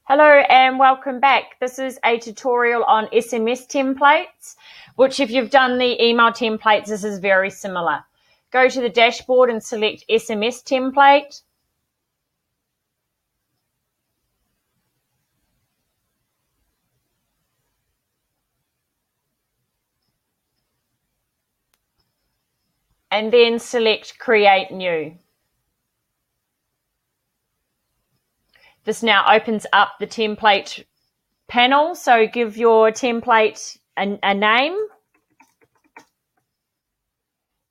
Hello and welcome back. This is a tutorial on SMS templates, which if you've done the email templates, this is very similar. Go to the dashboard and select SMS template. And then select Create New. This now opens up the template panel, so give your template a name.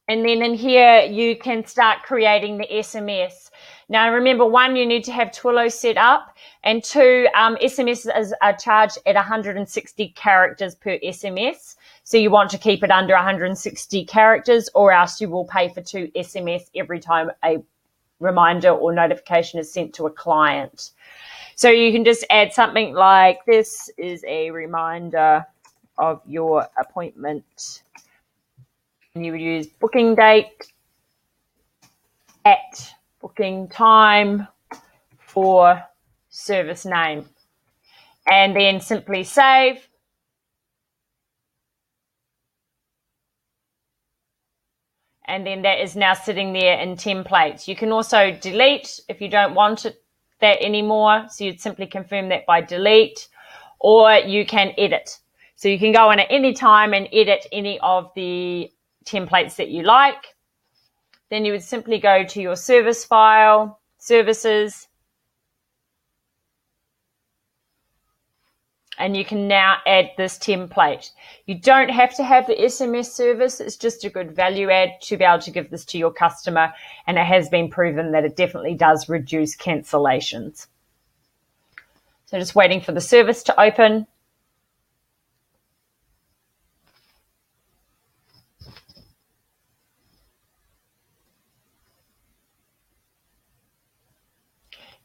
And then in here, you can start creating the SMS. Now, remember, one, you need to have Twilio set up, and two, SMS are charged at 160 characters per SMS. So you want to keep it under 160 characters, or else you will pay for 2 SMS every time a reminder or notification is sent to a client. So you can just add something like, this is a reminder of your appointment. And you would use booking date at booking time for service name. And then simply save. And then that is now sitting there in templates. You can also delete if you don't want that anymore. So you'd simply confirm that by delete, or you can edit. So you can go in at any time and edit any of the templates that you like. Then you would simply go to your service file, services, and you can now add this template. You don't have to have the SMS service. It's just a good value add to be able to give this to your customer, and it has been proven that it definitely does reduce cancellations. So just waiting for the service to open.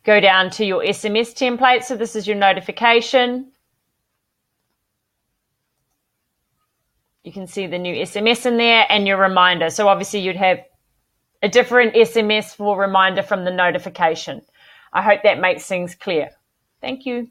Go down to your SMS template. So this is your notification. You can see the new SMS in there and your reminder. So obviously you'd have a different SMS for reminder from the notification. I hope that makes things clear. Thank you.